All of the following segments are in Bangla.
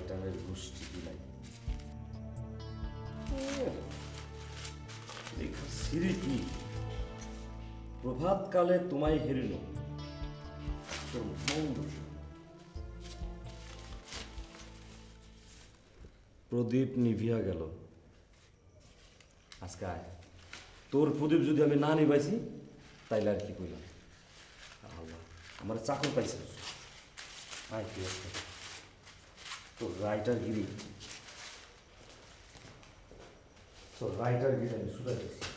রাইটারের গোষ্ঠী নাই লেখা সিঁড়ি কি প্রভাতকালে তোমায় হেরিল তোর মন্দ প্রদীপ নিভিয়া গেল আজকে আয় তোর প্রদীপ যদি আমি না নিবাইছি তাইলে আর কি কইলাম আল্লাহ আমার চাকর পাইছে আয় কি তোর রাইটারগিরি আমি শুনে দিচ্ছি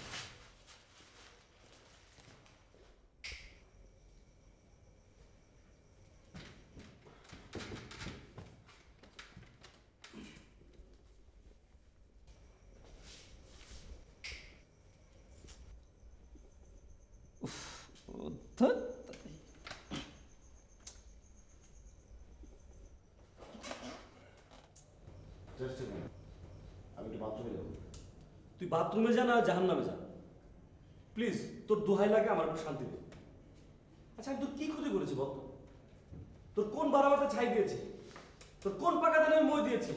আমি একটু বাথরুমে যাবো তুই বাথরুমে যা না জাহান নামে যা প্লিজ তোর দোহাই লাগে আমার একটু শান্তি দে আচ্ছা আমি তোর কি ক্ষতি করেছি বল তোর কোন বারাবাতে ছাই দিয়েছি তোর কোন পাকা দানে আমি মই দিয়েছি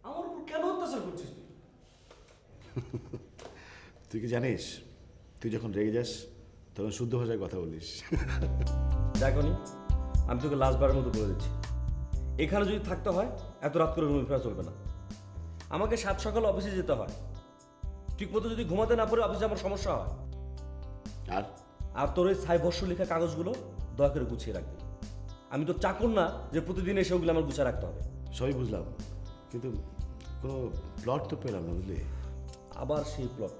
আমার উপর কেন অত্যাচার করছিস তুই তুই কি জানিস তুই যখন রেগে যাস তখন শুদ্ধ ভাষায় কথা বলিস দেখনি আমি তোকে লাস্টবারের মতো বলে দিচ্ছি এখানে যদি থাকতে হয় এত রাত করে রুমে ফেরা চলবে না আমাকে সাত সকালে অফিসে যেতে হয় ঠিকমতো যদি ঘুমাতে না পারে অফিসে আমার সমস্যা হয় আর আর তোর ওই ছাইবর্ষ লেখা কাগজগুলো দয়া করে গুছিয়ে রাখবি আমি তো চাকর না যে প্রতিদিন এসে ওগুলো আমার গুছিয়ে রাখতে হবে সবই বুঝলাম কিন্তু কোনো প্লট তো পেলাম না বুঝলি আবার সেই প্লট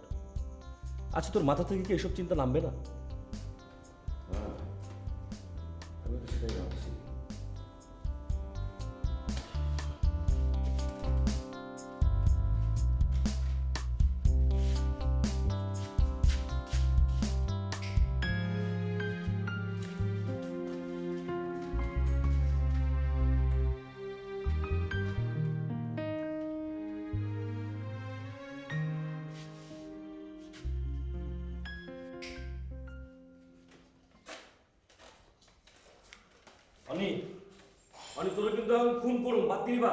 আচ্ছা তোর মাথা থেকে কি এসব চিন্তা নামবে না আমি তো সেটাই ভাবছি অনি তোরা কিন্তু এখন খুন করুন বাদ দিবা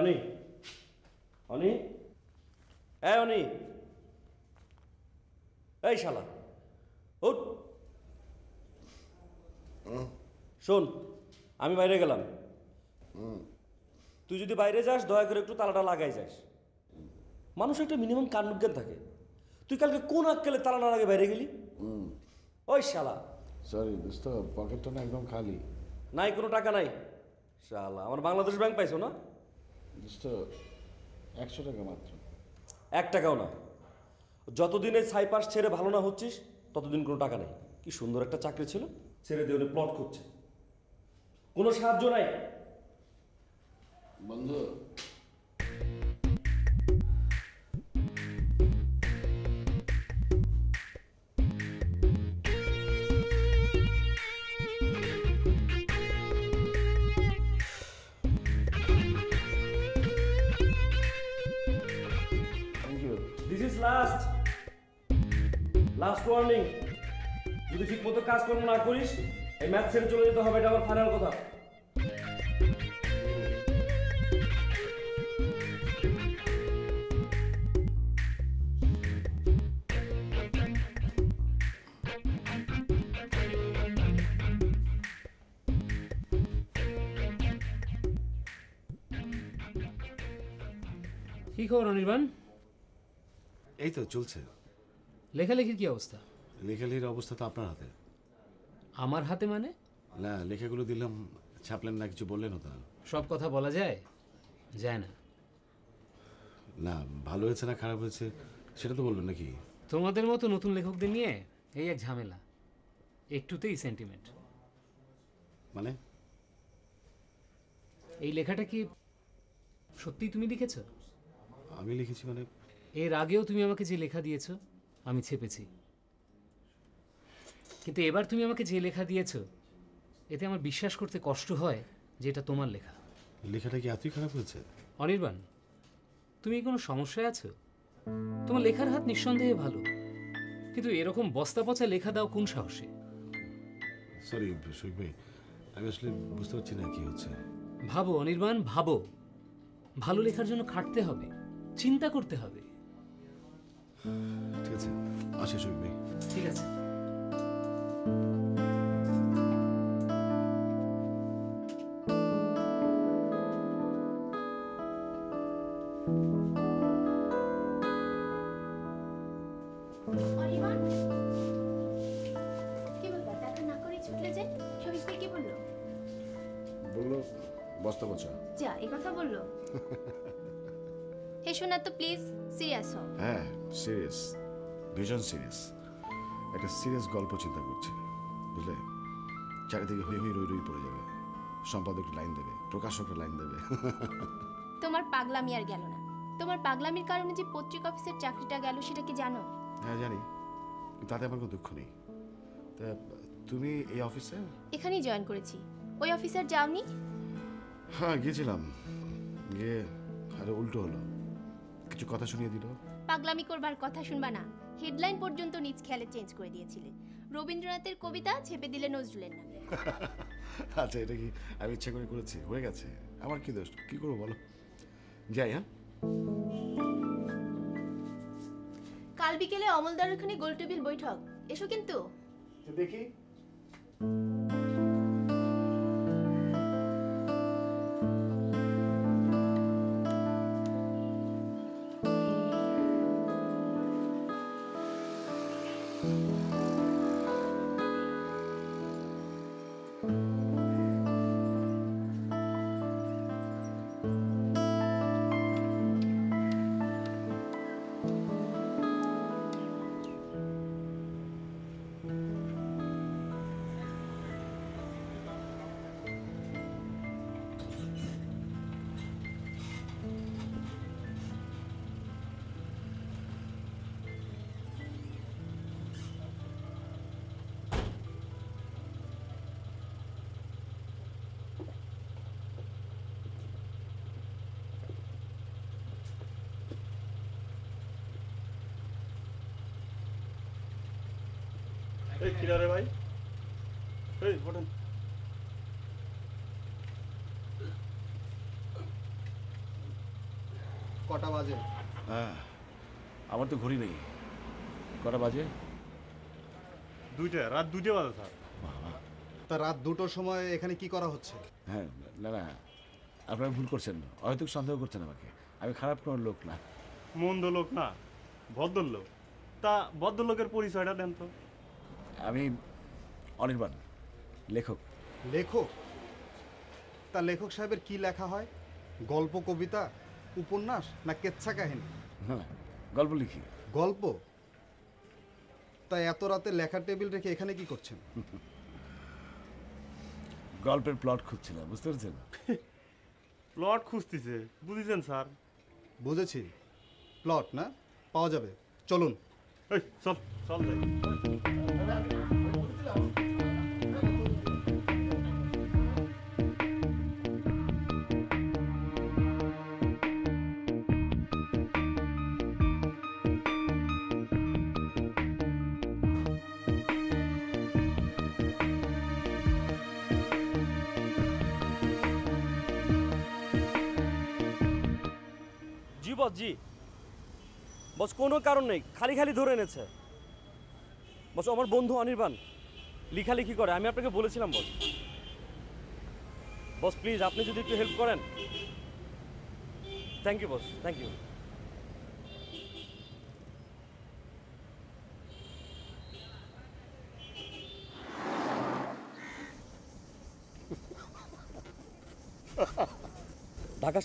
অনি অনি অনি এই শালা উঠ শোন আমি বাইরে গেলাম তুই যদি বাইরে যাস দয়া করে একটু তালাটা লাগাই যাস মানুষ একটা মিনিমাম কাণ্ডজ্ঞান থাকে তুই কালকে কোন আক্কেলে তালা না লাগে বাইরে গেলি ওই শালা সরি দোস্ত পকেটটা না একদম খালি নাই কোনো টাকা নাই শালা আমার বাংলাদেশ ব্যাংক পাইছো না দোস্ত 100 টাকা মাত্র 1 টাকাও না যতদিন এই সাইপাস ছেড়ে ভালো না হচ্ছিস ততদিন কোনো টাকা নেই কি সুন্দর একটা চাকরি ছিল ছেড়ে দিয়ে প্লট করছে কোনো সাহায্য নাই বন্ধু দিস ইজ লাস্ট ওয়ার্নিং যদি ঠিক মতো কাজকর্ম না করিস এই ম্যাচ ছেড়ে চলে যেতে হবে এটা আমার ফাইনাল কথা কি খবর অনির্বাণ এই তো চলছে। লেখালেখির কি অবস্থা? লেখালেখির অবস্থা তো আপনার হাতে। আমার হাতে মানে? না, লেখাগুলো দিলাম, ছাপলেন না, কিছু বললেন তো? সব কথা বলা যায়? যায় না। না, ভালো হয়েছে না খারাপ হয়েছে সেটা তো বলবেন নাকি? তোমাদের মতো নতুন লেখকদের নিয়ে এই এক ঝামেলা, একটুতেই সেন্টিমেন্ট। মানে? এই লেখাটা কি সত্যিই তুমি লিখেছ? আমি লিখেছি মানে? এর আগেও তুমি আমাকে যে লেখা দিয়েছো আমি ছেপেছি, কিন্তু এবার তুমি আমাকে যে লেখা দিয়েছো এতে আমার বিশ্বাস করতে কষ্ট হয় যে এটা তোমার লেখা। লেখাটা কি এতই খারাপ হয়েছে? অনির্বাণ, তুমি কোনো সমস্যায় আছো? তোমার লেখার হাত নিঃসন্দেহে ভালো, কিন্তু এরকম বস্তা পচা লেখা দাও কোন সাহসে? সরি শৈক ভাই, আমি আসলে বুঝতে পারছি না কি হচ্ছে। ভাবো অনির্বাণ, ভাবো। ভালো লেখার জন্য খাটতে হবে, চিন্তা করতে হবে। ঠিক আছে, আসি শৈক ভাই। ঠিক আছে। অনির্বাণ, কি বলবা? দেখা না করে ছুটলে যে? শফিক ভাই কি বললো? বললো বস্তা পচা। যা, এই কথা বললো? হে শোনা তো প্লিজ, সিরিয়াস হও। হ্যাঁ, সিরিয়াস, ভীষণ সিরিয়াস। একটা সিরিয়াস গল্প চিন্তা করছি, বুঝলে? চারিদিকে হই হই রই রই পড়ে যাবে। সম্পাদক লাইন দেবে, প্রকাশকরা লাইন দেবে। তোমার পাগলামি আর গেল না। তোমার পাগলামির কারণে যে পত্রিকা অফিসের চাকরিটা গেল সেটা কি জানো? হ্যাঁ জানি, তাতে আমার কোনো দুঃখ নেই। তা তুমি এই অফিসে? এখানেই জয়েন করেছি। ওই অফিসার যাওনি? হ্যাঁ গিয়েছিলাম, গিয়ে আরে উল্টো হলো, কিছু কথা শুনিয়ে দিল। পাগলামি করবার কথা শুনবা না। হেডলাইন পর্যন্ত নিজ খেয়ালে চেঞ্জ করে দিয়েছিলে। রবীন্দ্রনাথের কবিতা ছেপে দিলে নজরুলের নামে। আচ্ছা, এটা কি আমি ইচ্ছা করে করেছি? হয়ে গেছে, আমার কি দোষ? কি করবো বলো? যাই। হ্যাঁ, কাল বিকেলে অমলদার ওখানে গোলটেবিল বৈঠক, এসো কিন্তু। দেখি। এই কিনারে ভাই, এই ওঠেন। কটা বাজে? হ্যাঁ, আমার তো ঘড়ি নেই। কটা বাজে? রাত 2টা বাজে স্যার। তা রাত 2টোর সময় এখানে কি করা হচ্ছে? হ্যাঁ, না না, আপনারা ভুল করছেন, হয়তো সন্দেহ করছেন আমাকে। আমি খারাপ কোনো লোক না। মন্দ লোক না, ভদ্রলোক। তা ভদ্রলোকের পরিচয়টা দেন তো। আমি অনির্বাণ, লেখক। লেখক? তা লেখক সাহেবের কি লেখা হয়? গল্প, কবিতা, উপন্যাস না কেচ্ছা কাহিনী? না, গল্প লিখি। গল্প? তা এত রাতে লেখার টেবিল রেখে এখানে কি করছেন? গল্পের প্লট খুঁজছিলাম, বুঝতে পেরেছেন? প্লট খুঁজতেছে, বুঝেছেন স্যার? বুঝেছি, প্লট না পাওয়া যাবে, চলুন। এই চল চল যাই। জি বস, জি বস, কোনো কারণ নেই, খালি খালি ধরে এনেছে বস। আমার বন্ধু অনির্বাণ লেখালেখি করে, আমি আপনাকে বলেছিলাম বস। বস প্লিজ আপনি যদি একটু হেল্প করেন। Thank you boss, thank you.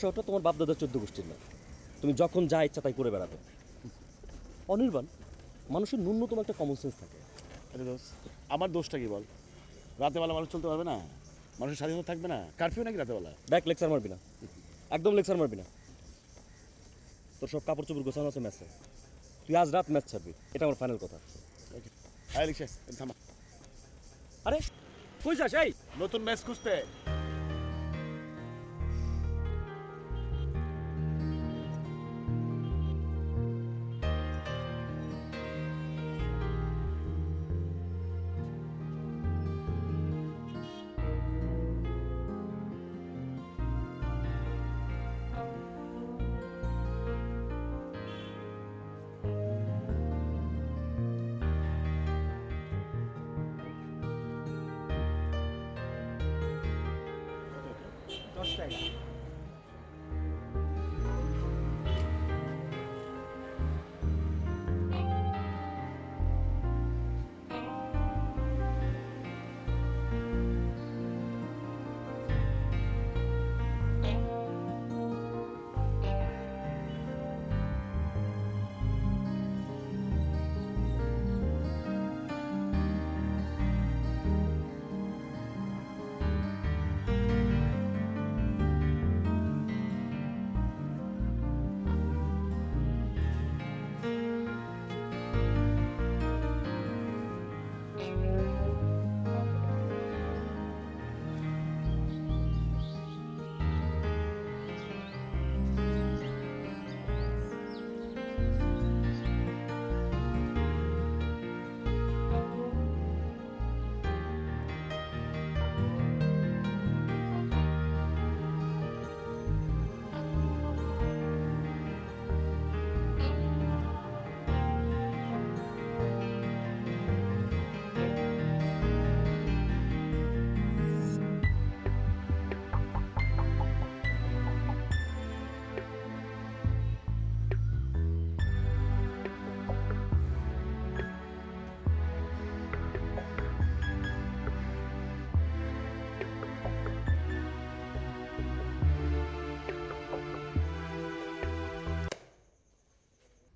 শহরটা তোমার বাপদাদার 14 গোষ্ঠীর না। তুমি যখন যা ইচ্ছা তাই করে বেড়াবে। অনির্বাণ, মানুষের ন্যূনতম একটা কমন সেন্স থাকে। আরে দোস্ত, আমার দোষটা কি বল? রাতেবেলা মানুষ চলতে পারবে না? মানুষের স্বাধীনতা থাকবে না? কারফিউ নাকি রাতেবেলা? ব্যাক লেকচার মারবি না, একদম লেকচার মারবি না। তোর সব কাপড় চোপড় গোছানো আছে ম্যাচে, তুই আজ রাত ম্যাচ ছাড়বি, এটা আমার ফাইনাল কথা। হ্যাঁ লিখছে, থামা। আরে কই যাস? এই নতুন ম্যাচ খুঁজতে।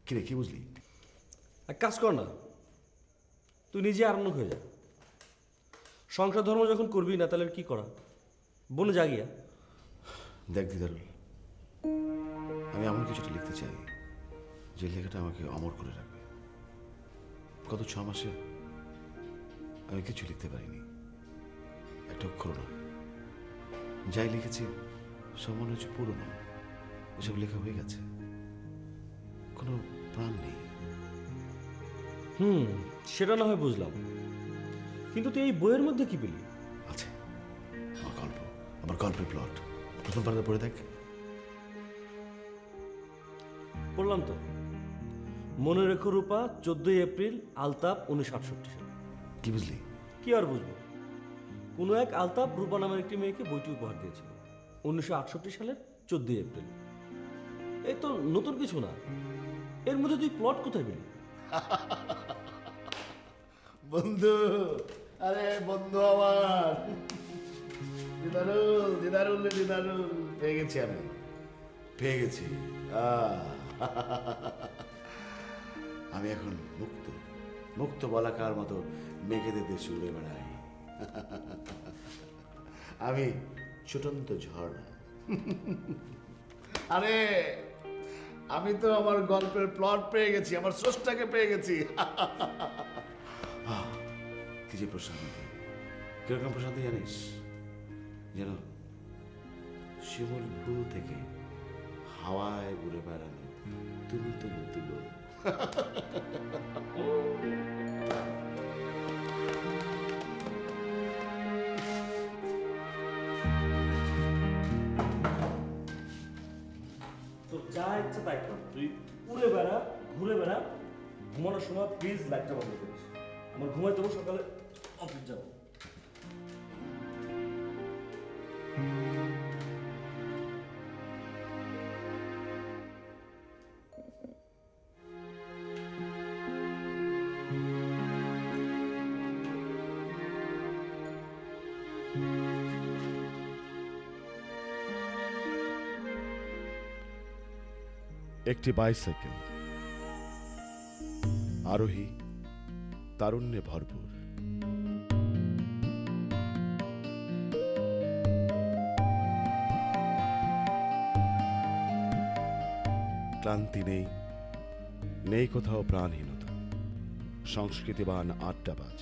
কিরে, কি বুঝলি? এক কাজ কর না, তুই নিজে আরণ্যক হয়ে যা। সংসার ধর্ম যখন করবি না, তাহলে আর কি করা? বনে জাগিয়া। দেখ দিদারুল, আমি এমন কিছুটা লিখতে চাই যে লেখাটা আমাকে অমর করে রাখবে। গত 6 মাসে আমি কিছু লিখতে পারিনি, একটা অক্ষর না। যাই লিখেছি সব মনে হচ্ছে পুরনো, এসব লেখা হয়ে গেছে, কোনো প্রাণ নেই। সেটা না হয় বুঝলাম, কিন্তু তুই এই বইয়ের মধ্যে কি পেলি? আছে আমার গল্প, আমার গল্পের প্লট। প্রথম পাতাটা পড়ে দেখ। পড়লাম তো, মনে রেখো রূপা, 14 এপ্রিল, আলতাপ, 1968 সাল। কি বুঝলি? কি আর বুঝবো, কোনো এক আলতাপ রূপা নামের একটি মেয়েকে বইটি উপহার দিয়েছিল 1968 সালের 14 এপ্রিল। এই তো নতুন কিছু না, এর মধ্যে তুই প্লট কোথায় পেলি? বন্ধু, আরে বন্ধু আমার, দিদারুল দিদারুল দিদারুল, পেয়ে গেছি আমি, পেয়ে গেছি। আমি এখন মুক্ত, মুক্ত বলাকার মতো মেঘেদের দেশে উড়ে বেড়াই। আমি ছোটন্ত ঝর্ণা। আরে আমি তো আমার গল্পের প্লট পেয়ে গেছি, আমার স্রষ্টাকে পেয়ে গেছি। কি যে প্রশান্তি, কিরকম প্রশান্তি জানিস? যেন শিমুল ফুল থেকে হাওয়ায় উড়ে বেড়ানো তুলো তুলো তুলো। তোর যা ইচ্ছা তাই কর, তুই উড়ে বেড়া, ঘুরে বেড়া। ঘুমানোর সময় প্লিজ লাইটটা বন্ধ করিস, আমার ঘুমাই দেবো, সকালে অফিস যাবো। একটি বাইসাইকেল, আরোহী তারুণ্যে ভরপুর। ক্লান্তি নেই, নেই কোথাও প্রাণহীনতা, সংস্কৃতিবান আড্ডাবাজ।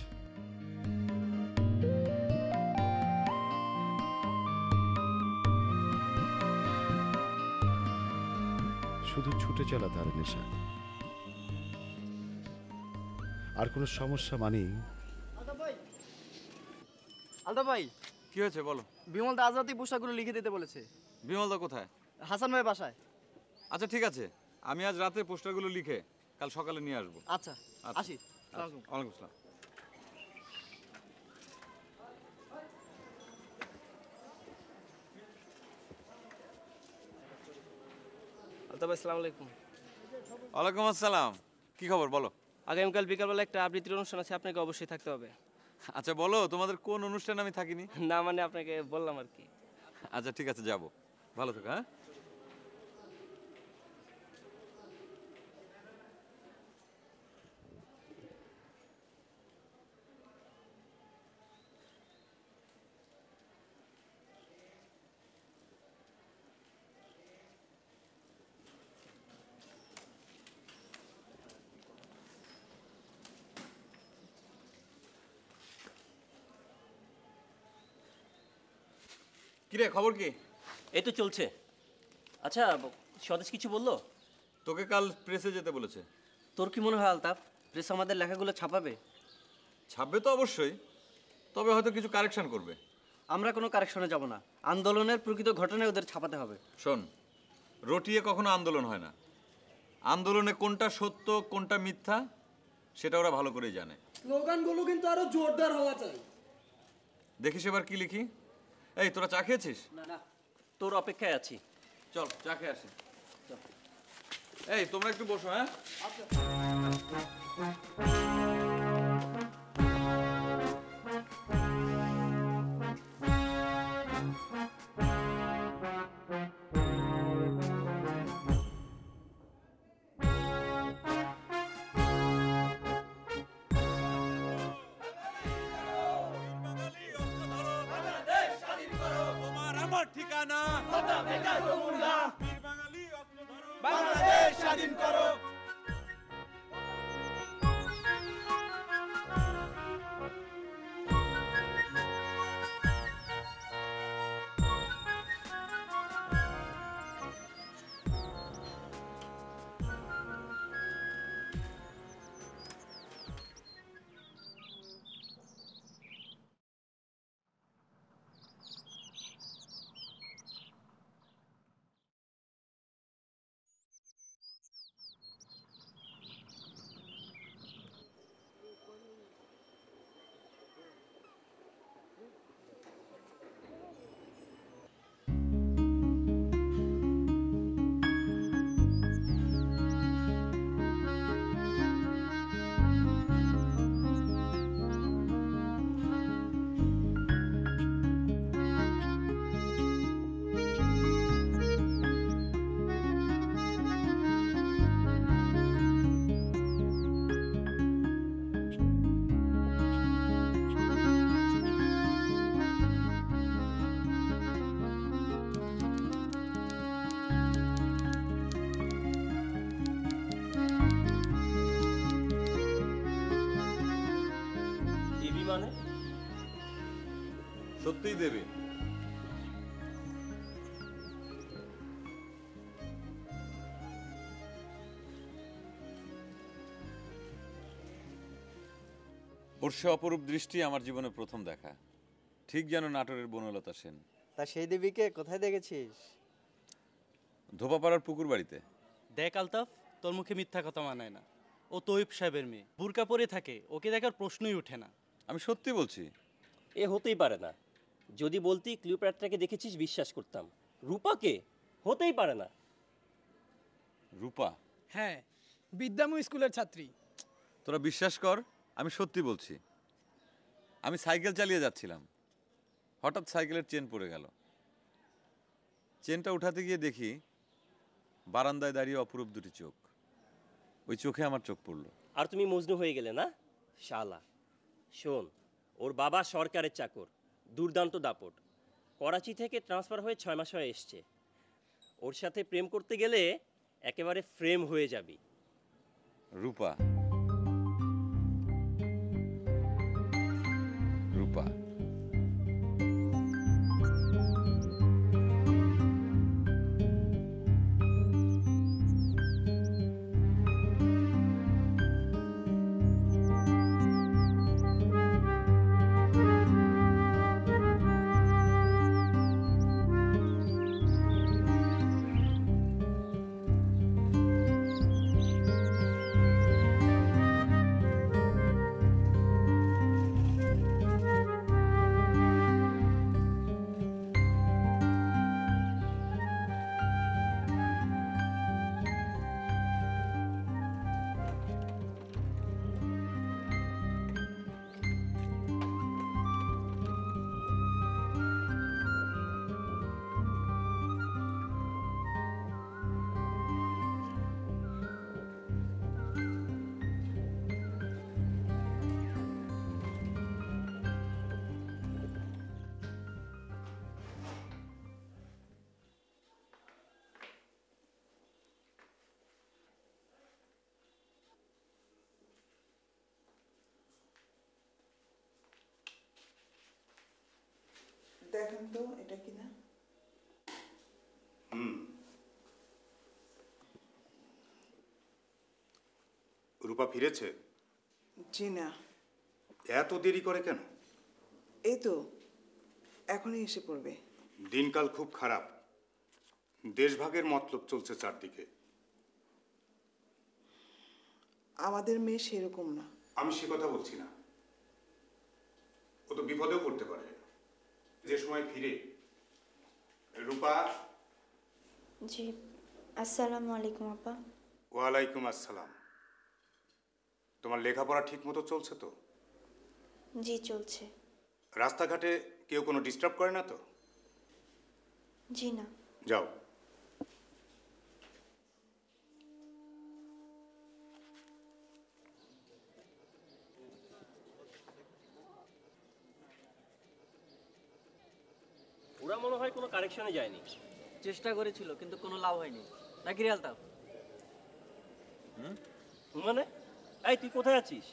শুধু ছুটে চলা তার নেশা, আর কোনো সমস্যা মানেই আলতা ভাই, কি হয়েছে বলো? বিমল দা আজ রাতেই পোশাকগুলো লিখে দিতে বলেছে। বিমলদা কোথায়? হাসান ভাই বাসায়। আচ্ছা ঠিক আছে, আমি আজ রাতে পোস্টারগুলো লিখে কাল সকালে নিয়ে আসবো। আচ্ছা, আচ্ছা। আসি। আচ্ছা, ওয়ালাইকুম আসসালাম। আলতা ভাই, আসসালামু আলাইকুম। ওয়ালাইকুম আসসালাম। কি খবর বলো? আগামীকাল বিকালবেলা একটা আবৃত্তির অনুষ্ঠান আছে, আপনাকে অবশ্যই থাকতে হবে। আচ্ছা বলো, তোমাদের কোন অনুষ্ঠানে আমি থাকিনি? না মানে আপনাকে বললাম আর কি। আচ্ছা ঠিক আছে, যাবো। ভালো থেকো। হ্যাঁ, কিরে খবর কি? এই তো চলছে। আচ্ছা, স্বদেশ কিছু বললো? তোকে কাল প্রেসে যেতে বলেছে। তোর কি মনে হয় আলতাফ, প্রেস আমাদের লেখাগুলো ছাপাবে? ছাপবে তো অবশ্যই, তবে হয়তো কিছু কারেকশন করবে। আমরা কোনো কারেকশনে যাব না, আন্দোলনের প্রকৃত ঘটনায় ওদের ছাপাতে হবে। শোন, রটিয়ে কখনো আন্দোলন হয় না। আন্দোলনে কোনটা সত্য কোনটা মিথ্যা সেটা ওরা ভালো করেই জানে। স্লোগানগুলো কিন্তু আরো জোরদার হওয়া চাই। দেখিস এবার কি লিখি। এই তোরা চা খেয়েছিস? না না, তোর অপেক্ষায় আছি। চল চা খেয়ে আসি। এই তোমরা একটু বসো। হ্যাঁ, দেবী মানে? সত্যিই দেবে। ওর সে অপরূপ দৃষ্টি আমার জীবনে প্রথম দেখা, ঠিক যেন নাটোরের বনলতা সেন। তা সেই দেবীকে কোথায় দেখেছিস? ধোপাপাড়ার পুকুর বাড়িতে। দেখ আলতাফ, তোর মুখে মিথ্যা কথা মানায় না। ও তৈব সাহেবের মেয়ে, বুরকা পরে থাকে, ওকে দেখার প্রশ্নই ওঠে না। আমি সত্যি বলছি। এ হতেই পারে না। যদি বলতি ক্লিওপ্যাট্রাকে দেখেছিস বিশ্বাস করতাম, রূপাকে হতেই পারে না। রূপা? হ্যাঁ, বিদ্যামু স্কুলের ছাত্রী। তোরা বিশ্বাস কর, আমি সত্যি বলছি। আমি সাইকেল চালিয়ে যাচ্ছিলাম, হঠাৎ সাইকেলের চেন পড়ে গেল। চেনটা উঠাতে গিয়ে দেখি বারান্দায় দাঁড়িয়ে অপরূপ দুটি চোখ, ওই চোখে আমার চোখ পড়লো। আর তুমি মজনু হয়ে গেলে না? শালা শোন, ওর বাবা সরকারের চাকর, দুর্দান্ত দাপট, করাচি থেকে ট্রান্সফার হয়ে 6 মাস হয়ে এসছে। ওর সাথে প্রেম করতে গেলে একেবারে ফ্রেম হয়ে যাবি। রূপা, রূপা, দেখেন তো এটা কিনা। রূপা ফিরেছে? জি না। এত দেরি করে কেন? এই তো এখনই এসে পড়বে। দিনকাল খুব খারাপ, দেশভাগের মতলব চলছে চারদিকে। আমাদের মেয়ে সেরকম না। আমি সে কথা বলছি না, ও তো বিপদেও পড়তে পারে যে সময় ফিরে। রূপা। জি, আসসালামু আলাইকুম আপা। ওয়ালাইকুম আসসালাম। তোমার লেখাপড়া ঠিক মতো চলছে তো? জি চলছে। রাস্তাঘাটে কেউ কোনো ডিস্টার্ব করে না তো? জি না। যাও। ওরা মনে হয় কোনো কারেকশনে যায়নি। চেষ্টা করেছিল কিন্তু কোনো লাভ হয়নি, নাকি রে আলতাফ? মানে এই তুই কোথায় আছিস?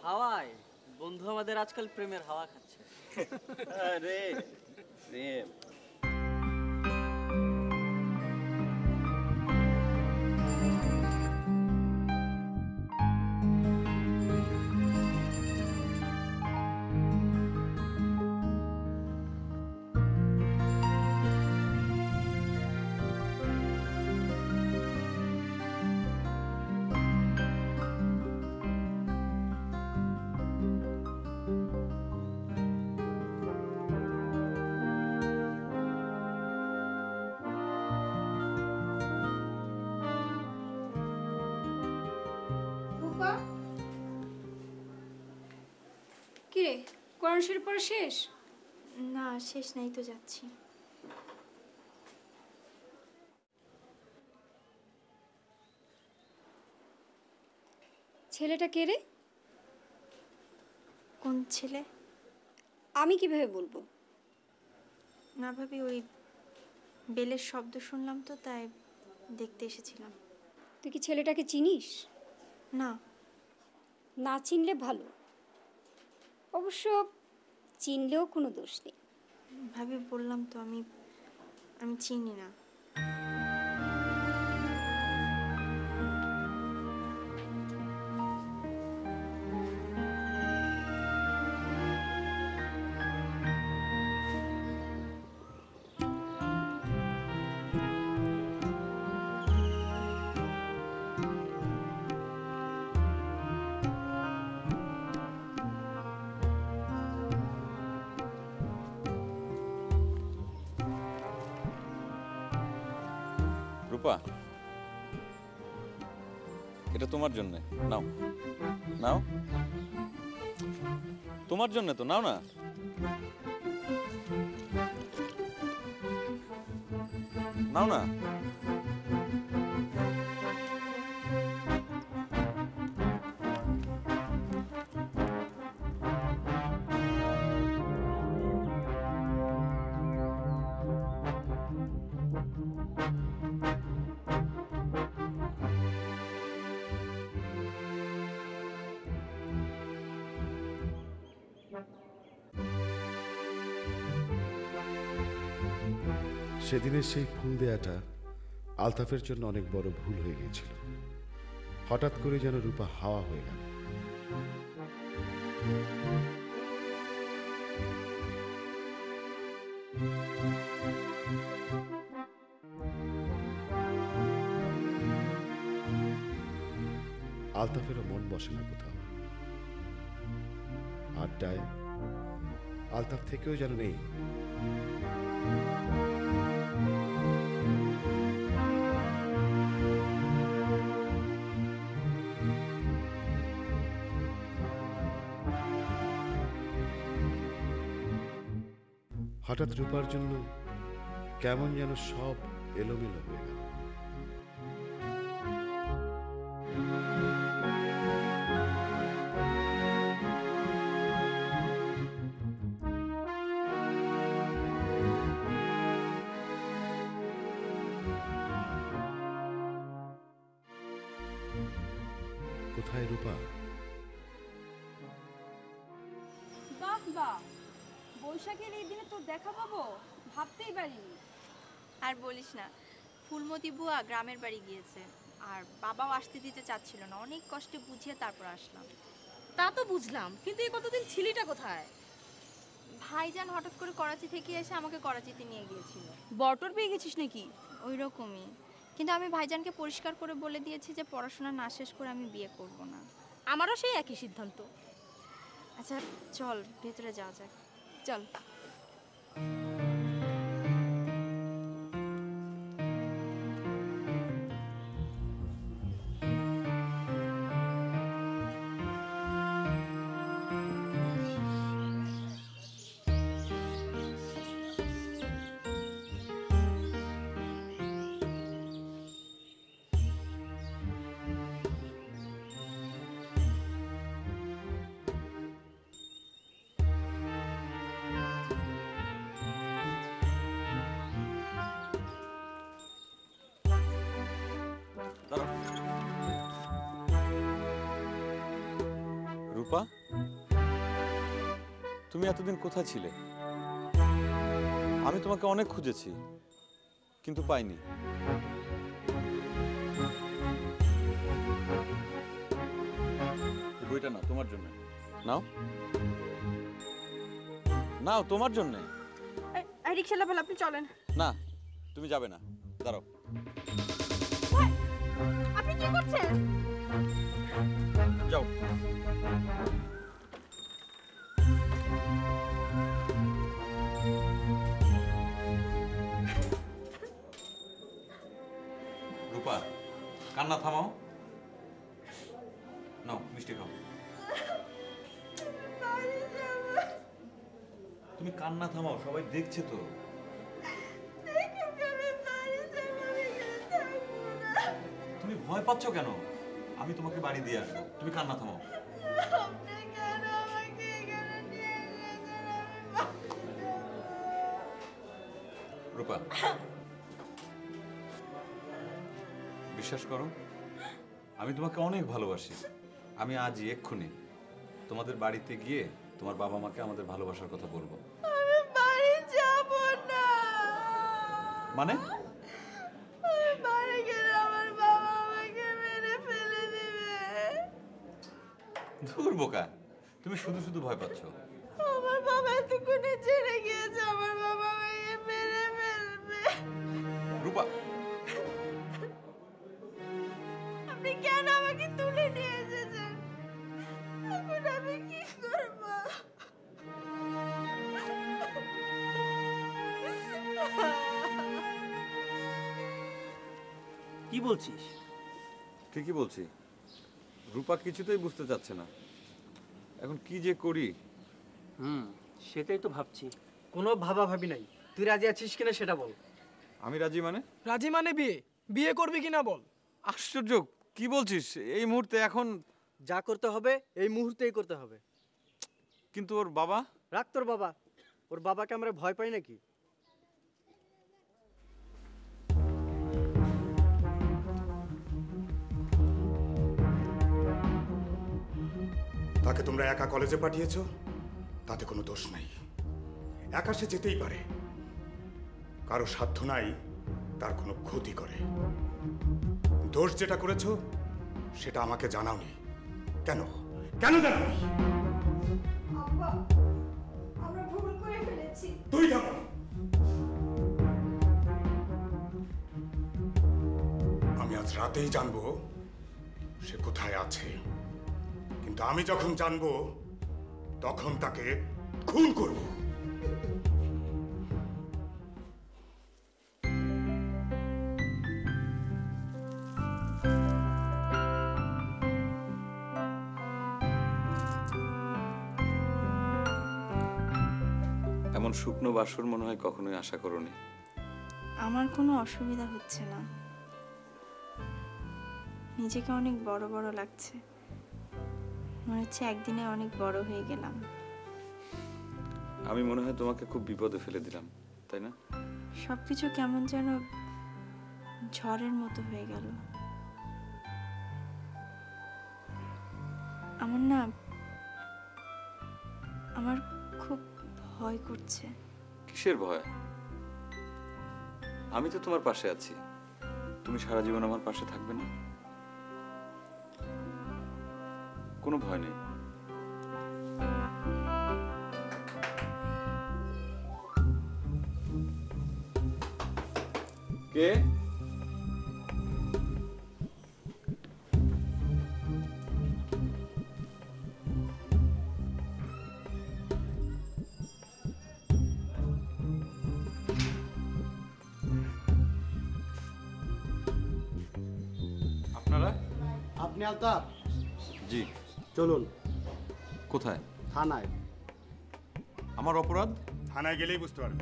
হাওয়ায়। বন্ধু আমাদের আজকাল প্রেমের হাওয়া খাচ্ছে। আরে প্রেম। কিরে, কোরআন শরীফ পড়া শেষ? না, শেষ নাই তো, যাচ্ছি। ছেলেটা কে রে? কোন ছেলে? আমি কিভাবে বলবো? না ভাবি, ওই বেলের শব্দ শুনলাম তো, তাই দেখতে এসেছিলাম। তুই কি ছেলেটাকে চিনিস? না। না চিনলে ভালো, অবশ্য চিনলেও কোনো দোষ নেই। ভাবি বললাম তো, আমি চিনি না। রূপা, এটা তোমার জন্য, নাও নাও, তোমার জন্য তো, নাও না। নাও না। সেদিনের সেই ফুল দেয়াটা আলতাফের জন্য অনেক বড় ভুল হয়ে গিয়েছিল। হঠাৎ করে যেন রূপা হাওয়া হয়ে গেল। আলতাফেরও মন বসে না কোথাও। আড্ডায় আলতাফ থেকেও যেন নেই। হঠাৎ রূপার জন্য কেমন যেন সব এলোমেলো হয়ে গেল। কোথায় রূপা? বাহ বাহ, বৈশাখের এই দিনে তোর দেখা পাবো ভাবতেই পারিনি। আর বলিস না, ফুলমতি বুয়া গ্রামের বাড়ি গিয়েছে, আর বাবাও আসতে দিতে চাচ্ছিল না, অনেক কষ্টে বুঝিয়ে তারপর আসলাম। তা তো বুঝলাম, কিন্তু এই কতদিন ছিলিটা কোথায়? ভাইজান হঠাৎ করে করাচি থেকে এসে আমাকে করাচিতে নিয়ে গিয়েছিল। বটর পেয়ে গেছিস নাকি? ওই রকমই, কিন্তু আমি ভাইজানকে পরিষ্কার করে বলে দিয়েছি যে পড়াশোনা না শেষ করে আমি বিয়ে করব না। আমারও সেই একই সিদ্ধান্ত। আচ্ছা চল ভেতরে যাওয়া যাক। চল। রূপা, তুমি এতদিন কোথায় ছিলে? আমি তোমাকে অনেক খুঁজেছি কিন্তু পাইনি। বইটা না তোমার জন্য, নাও নাও, তোমার জন্য। রিক্সা লাফাল, আপনি চলেন। না, তুমি যাবে না, দাঁড়াও। আপনি কি করছেন? যাও। রূপা, কান্না থামাও। নাও মিষ্টি খাও। তুমি কান্না থামাও, সবাই দেখছে তো। তুমি ভয় পাচ্ছ কেন? আমি তোমাকে বাড়ি দিয়ে আসবো, তুমি কান্না থামাও। রূপা, বিশ্বাস করো, আমি তোমাকে অনেক ভালোবাসি। আমি আজই এক্ষুনি তোমাদের বাড়িতে গিয়ে তোমার বাবা মাকে আমাদের ভালোবাসার কথা বলবো। আমি বাড়ি যাব না। মানে? বাড়ি গেলে আমার বাবা আমাকে মেরে ফেলে দিবে। ধুর বোকা, তুমি শুধু শুধু ভয় পাচ্ছ। আমার বাবা এতক্ষণে ছেড়ে গিয়েছে, আমার বাবা আমাকে মেরে ফেলবে। রূপা, আপনি কেন আমাকে তুলে নিয়ে এসেছেন? এখন আমি কি করব? কি বলছিস? ঠিকই বলছি। রূপা কিছুতেই বুঝতে চাচ্ছে না, এখন কি যে করি। সেটাই তো ভাবছি। কোনো ভাবা ভাবি নাই, তুই রাজি আছিস কিনা সেটা বল। আমি রাজি মানে? রাজি মানে বিয়ে, বিয়ে করবি কিনা বল। আশ্চর্য, কি বলছিস? এই মুহূর্তে এখন? যা করতে হবে এই মুহূর্তেই করতে হবে। কিন্তু ওর বাবা? রাখ তোর বাবা, ওর বাবাকে আমরা ভয় পাই নাকি? তাকে তোমরা একা কলেজে পাঠিয়েছো, তাতে কোনো দোষ নাই। একা সে যেতেই পারে, কারো সাধ্য নাই তার কোনো ক্ষতি করে। দোষ যেটা করেছো সেটা আমাকে জানাওনি কেন? কেন জানাওনি? আব্বা, আমরা ভুল করে ফেলেছি। তুই থামো। আমি আজ রাতেই জানবো সে কোথায় আছে, কিন্তু আমি যখন জানবো তখন তাকে খুন করব। এমন শুকনো বাসর মনে হয় কখনোই আশা করোনি। আমার কোনো অসুবিধা হচ্ছে না, নিজেকে অনেক বড় বড় লাগছে, মনে হচ্ছে একদিনে অনেক বড় হয়ে গেলাম। আমি মনে হয় তোমাকে খুব বিপদে ফেলে দিলাম, তাই না? সবকিছু কেমন যেন ঝড়ের মতো হয়ে গেল। আমার খুব ভয় করছে। কিসের ভয়? আমি তো তোমার পাশে আছি। তুমি সারা জীবন আমার পাশে থাকবে না? কোনো ভয় নেই। কে? আপনারা? আপনি আলতাফ? জি। চলুন। কোথায়? থানায়। আমার অপরাধ? থানায় গেলেই বুঝতে পারবে।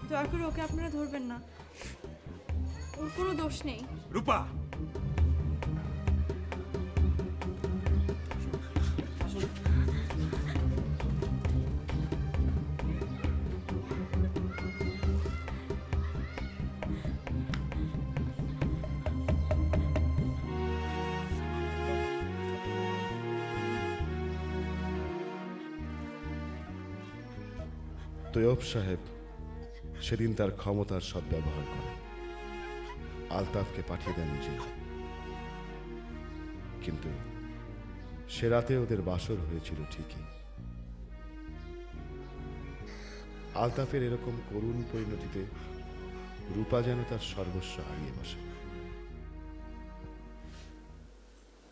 দয়া করে ওকে আপনারা ধরবেন না, ওর কোনো দোষ নেই। রূপা, তৈয়ব সাহেব সেদিন তার ক্ষমতার সদ্ব্যবহার করেন, আলতাফকে পাঠিয়ে দেন জেলে। কিন্তু সে রাতে ওদের বাসর হয়েছিল ঠিকই। আলতাফের এরকম করুণ পরিণতিতে রূপা যেন তার সর্বস্ব হারিয়ে বসে।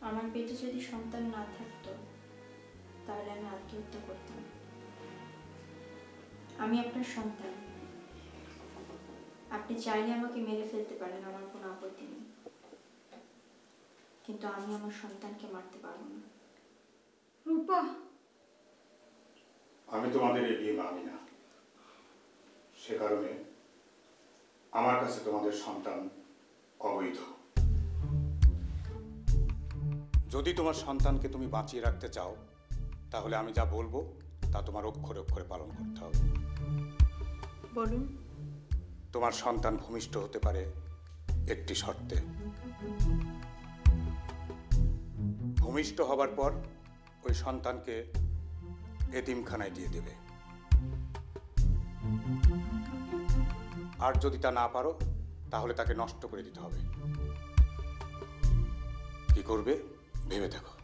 আমার পেটে যদি সন্তান না থাকতো তাহলে আমি আত্মহত্যা করতাম। আমি আপনার সন্তান, আপনি চাইলে আমাকে মেরে ফেলতে পারেন, আমার কোনো আপত্তি নেই, কিন্তু আমি আমার সন্তানকে মারতে পারবো না। রূপা, আমি তোমাদের এই বিয়ে মানি না। সে কারণে আমার কাছে তোমাদের সন্তান অবৈধ। যদি তোমার সন্তানকে তুমি বাঁচিয়ে রাখতে চাও তাহলে আমি যা বলবো তা তোমার অক্ষরে অক্ষরে পালন করতে হবে। বলুন। তোমার সন্তান ভূমিষ্ঠ হতে পারে একটি শর্তে। ভূমিষ্ঠ হবার পর ওই সন্তানকে এতিমখানায় দিয়ে দেবে, আর যদি তা না পারো তাহলে তাকে নষ্ট করে দিতে হবে। কি করবে ভেবে দেখো।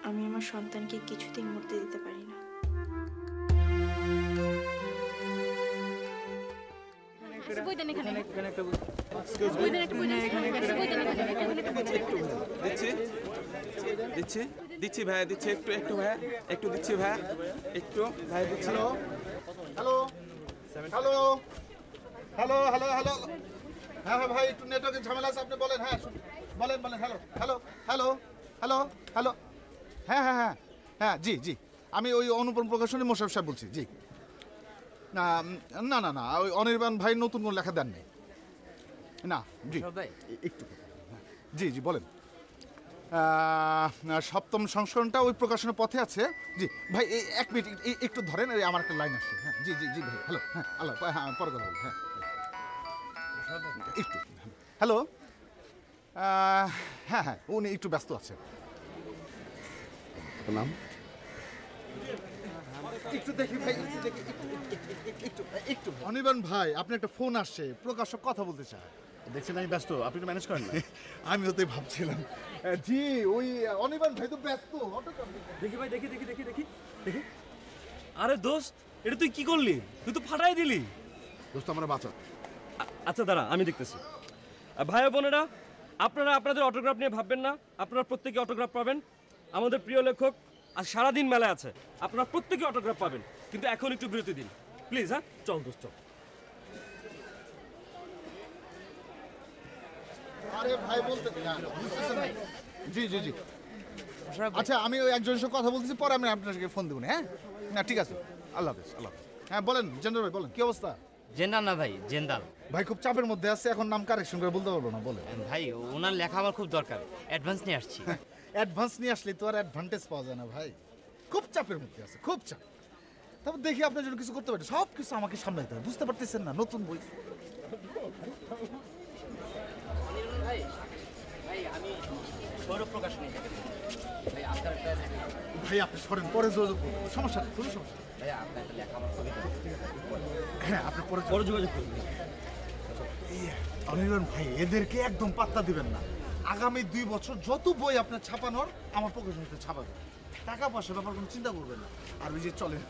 আমি আমার সন্তানকে কিছুতেই মরতে দিতে পারি না। দিচ্ছি দিচ্ছি ভাইয়া, দিচ্ছি একটু একটু ভাইয়া, একটু দিচ্ছি ভাইয়া, একটু ভাইয়া দিচ্ছি। Hello hello hello hello hello hello. হ্যাঁ হ্যাঁ ভাই, একটু নেটওয়ার্কের ঝামেলা আছে, আপনি বলেন। হ্যাঁ বলেন বলেন। Hello hello hello hello hello. হ্যাঁ হ্যাঁ হ্যাঁ হ্যাঁ জি জি, আমি ওই অনুপম প্রকাশনী মোশারফ সাহেব বলছি। জি না না না না, ওই অনির্বাণ ভাই নতুন কোনো লেখা দেন নাই না। জি একটু জি জি বলেন। সপ্তম সংস্করণটা ওই প্রকাশনের পথে আছে। জি ভাই, এই এক মিনিট একটু ধরেন, আমার একটা লাইন আসছে। হ্যাঁ জি জি জি ভাই, হ্যালো। হ্যাঁ আল্লাহ, হ্যাঁ পরে কথা বলবো। হ্যাঁ একটু হ্যালো হ্যাঁ হ্যাঁ উনি একটু ব্যস্ত আছেন। নাম একটু দেখি ভাই, একটু দেখি, একটু অনির্বাণ ভাই, আপনি একটা ফোন আসছে, প্রকাশক কথা বলতে চায়। দেখছেন আমি ব্যস্ত, আপনি একটু ম্যানেজ করেন না। আমিও তাই ভাবছিলাম। জি ওই অনির্বাণ ভাই তো ব্যস্ত। দেখি ভাই, দেখি দেখি দেখি দেখি দেখি। আরে দোস্ত, এটা তুই কি করলি? তুই তো ফাটাই দিলি। দোস্ত আমরা বাঁচা। আচ্ছা দাঁড়া, আমি দেখতেছি। ভাই বোনেরা, আপনারা আপনাদের অটোগ্রাফ নিয়ে ভাববেন না। আপনারা প্রত্যেকে অটোগ্রাফ পাবেন। আমাদের প্রিয় লেখক আজ সারাদিন মেলায় আছে, আপনারা প্রত্যেকে অটোগ্রাফ পাবেন। কিন্তু এখন একটু বিরতি দিন প্লিজ। হ্যাঁ চল দোস্ত চল। আরে ভাই বলতে জি জি জি আচ্ছা, আমি ওই একজনের সাথে কথা বলতেছি, পরে আমি আপনাকে ফোন দেবো। হ্যাঁ না ঠিক আছে, আল্লাহ হাফেজ। আল্লাহ হাফেজ। হ্যাঁ বলেন জেন্দাল ভাই, বলেন কি অবস্থা? জেন্দাল না ভাই, জেন্দাল ভাই। খুব চাপের মধ্যে আছে, এখন নাম কারেকশন করে বলতে পারবো না। বলে ভাই, ওনার লেখা আমার খুব দরকার, অ্যাডভান্স নিয়ে আসছি। অ্যাডভান্স নিয়ে আসলে তো আর অ্যাডভান্টেজ পাওয়া যায় না ভাই। খুব চাপের মধ্যে আছে, খুব চাপ। তারপর দেখি আপনার জন্য কিছু করতে পারি, সব কিছু আমাকে সামলাইতে হবে, বুঝতে পারতেছেন না? নতুন বই। ভাই আপনি সরেন, পরে যোগাযোগ করুন, সমস্যা নেই, কোনো সমস্যা নেই। হ্যাঁ আপনি পরে যোগাযোগ করুন। অনির্বাণ ভাই, এদেরকে একদম পাত্তা দিবেন না। আগামী 2 বছর যত বই আপনার ছাপানোর আমার প্রকাশনীতে ছাপাবে। টাকা পয়সার ব্যাপার কোনো চিন্তা করবেন না। আর ওই যে চলেন,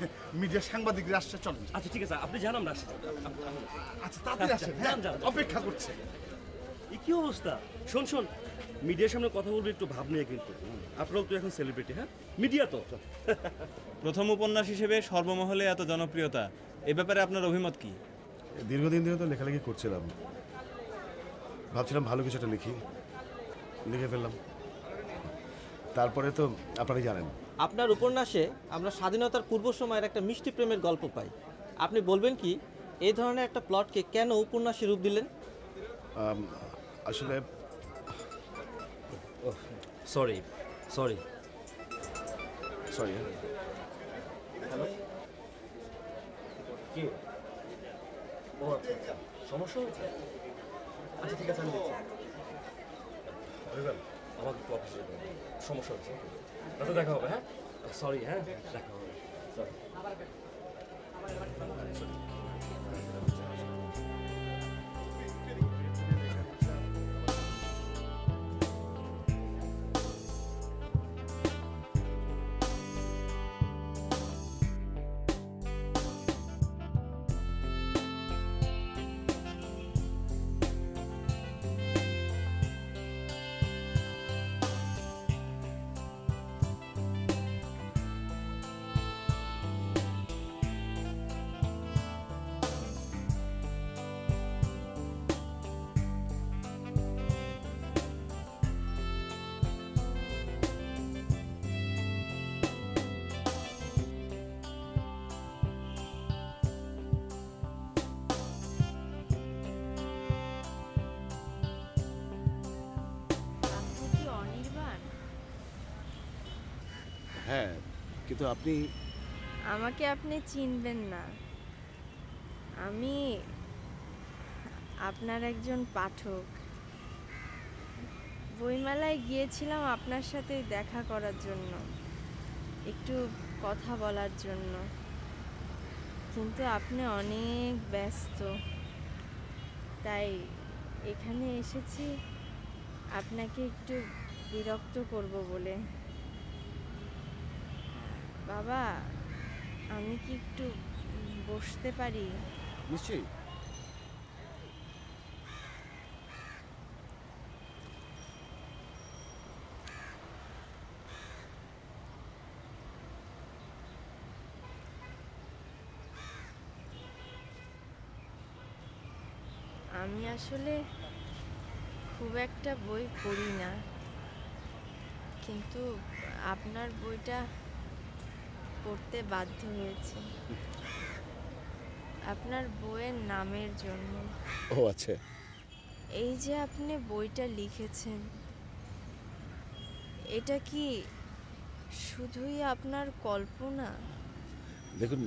মিডিয়া সাংবাদিকরা আসছে, চলেন। আচ্ছা ঠিক আছে, আপনি জানান না। আচ্ছা তাড়াতাড়ি আসেন, হ্যাঁ অপেক্ষা করছে। এই কি অবস্থা? শোন শোন, মিডিয়ার সামনে কথা বলবে একটু ভাব নিয়ে কিন্তু। আপনারাও তো এখন সেলিব্রিটি। হ্যাঁ মিডিয়া তো। প্রথম উপন্যাস হিসেবে সর্বমহলে এত জনপ্রিয়তা, এ ব্যাপারে আপনার অভিমত কি? দীর্ঘদিন ধরে তো লেখালেখি করছিলাম, ভাবছিলাম ভালো কিছু একটা লিখি, লিখে ফেললাম। তারপরে তো আপনারাই জানেন। আপনার উপন্যাসে আমরা স্বাধীনতার পূর্ব সময়ের একটা মিষ্টি প্রেমের গল্প পাই। আপনি বলবেন কি এই ধরনের একটা প্লটকে কেন উপন্যাসে রূপ দিলেন? আসলে সরি সরি সরি। হ্যালো, কি? ও আচ্ছা, সমস্যা হচ্ছে? আচ্ছা ঠিক আছে, আমি দেখছি। আমাকে একটু অফিসে যেতে হবে, সমস্যা হচ্ছে। রাতে দেখা হবে। হ্যাঁ সরি। হ্যাঁ দেখা হবে, সরি। হ্যাঁ কিন্তু আপনি আমাকে আপনি চিনবেন না। আমি আপনার একজন পাঠক। বইমেলায় গিয়েছিলাম আপনার সাথে দেখা করার জন্য, একটু কথা বলার জন্য, কিন্তু আপনি অনেক ব্যস্ত, তাই এখানে এসেছি আপনাকে একটু বিরক্ত করব বলে। বাবা, আমি কি একটু বসতে পারি? নিশ্চয়ই। আমি আসলে খুব একটা বই পড়ি না, কিন্তু আপনার বইটা পড়তে বাধ্য হয়েছি আপনার বইয়ের নামের জন্য। ও আচ্ছা। এই যে আপনি বইটা লিখেছেন, এটা কি শুধুই আপনার কল্পনা? দেখুন,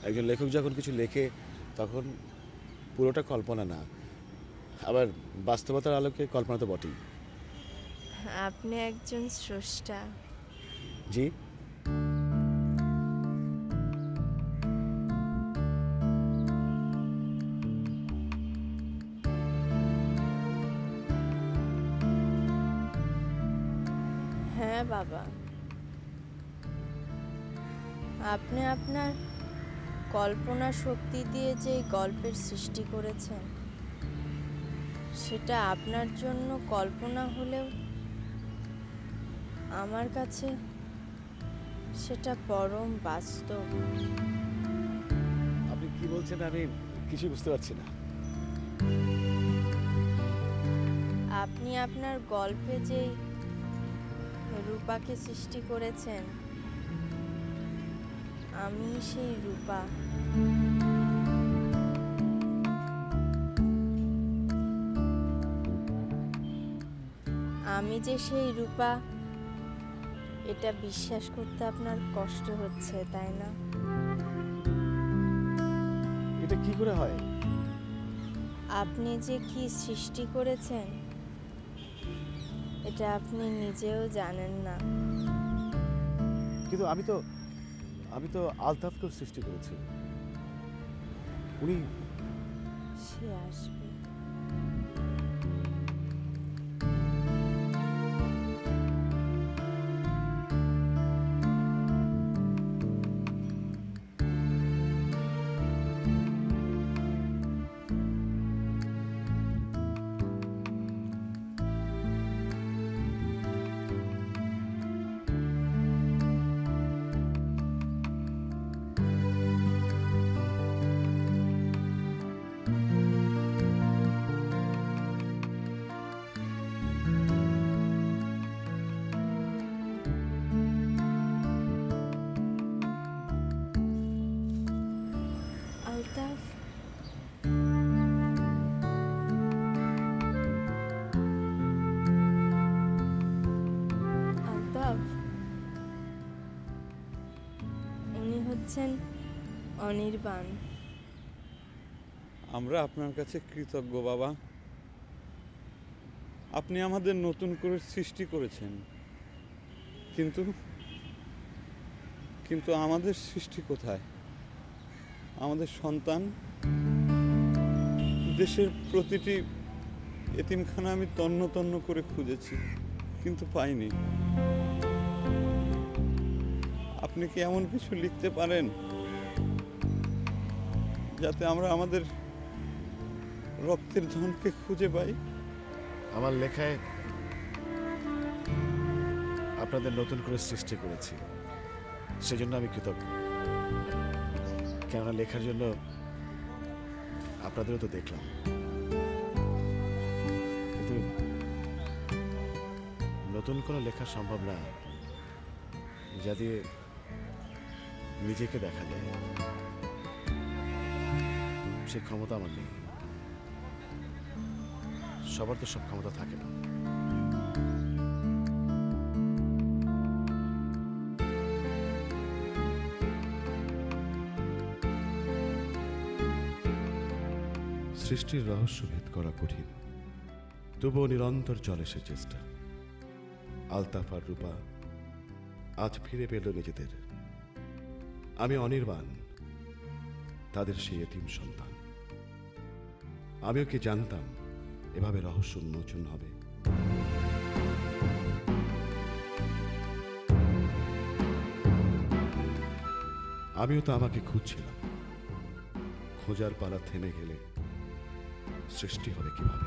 একজন লেখক যখন কিছু লেখে তখন পুরোটা কল্পনা না, আবার বাস্তবতার আলোকে কল্পনা তো বটেই। আপনি একজন স্রষ্টা। জি, হ্যাঁ বাবা, আপনি আপনার কল্পনা শক্তি দিয়ে যে গল্পের সৃষ্টি করেছেন সেটা আপনার জন্য কল্পনা হলেও আমার কাছে সেটা পরম বাস্তব। আপনি কি বলছেন আমি কিছু বুঝতে পারছি না। আপনি আপনার গল্পে যেই রূপাকে সৃষ্টি করেছেন, আমি সেই রূপা। আমি যে সেই রূপা এটা বিশ্বাস করতে আপনার কষ্ট হচ্ছে, তাই না? এটা কি করে হয়? আপনি যে কি সৃষ্টি করেছেন এটা আপনি নিজেও জানেন না। কিন্তু আমি তো আলতাফকে সৃষ্টি করেছি। উনি সে আসবে। আলতাফ, আলতাফ, উনি হচ্ছেন অনির্বাণ। আমরা আপনার কাছে কৃতজ্ঞ বাবা। আপনি আমাদের নতুন করে সৃষ্টি করেছেন, কিন্তু কিন্তু আমাদের সৃষ্টি কোথায়? আমাদের সন্তান, দেশের প্রতিটি এতিমখানা আমি তন্ন তন্ন করে খুঁজেছি, কিন্তু পাইনি। আপনি কি এমন কিছু লিখতে পারেন যাতে আমরা আমাদের রক্তের ধনকে খুঁজে পাই? আমার লেখায় আপনাদের নতুন করে সৃষ্টি করেছি, সেজন্য আমি কৃতজ্ঞ। কেননা লেখার জন্য আপনাদেরও তো দেখলাম, কিন্তু নতুন কোনো লেখা সম্ভব না যা দিয়ে নিজেকে দেখা যায়। সে ক্ষমতা আমার নেই। সবার তো সব ক্ষমতা থাকে না। সৃষ্টির রহস্য ভেদ করা কঠিন, তবুও নিরন্তর চলে সে চেষ্টা। আলতাফ আর রূপা আজ ফিরে পেল নিজেদের। আমি অনির্বাণ, তাদের সেই এতিম সন্তান। আমিও কি জানতাম এভাবে রহস্য উন্মোচন হবে। আমিও তো আমাকে খুঁজছিলাম। খোঁজার পালা থেমে গেলে সৃষ্টি হবে কিভাবে?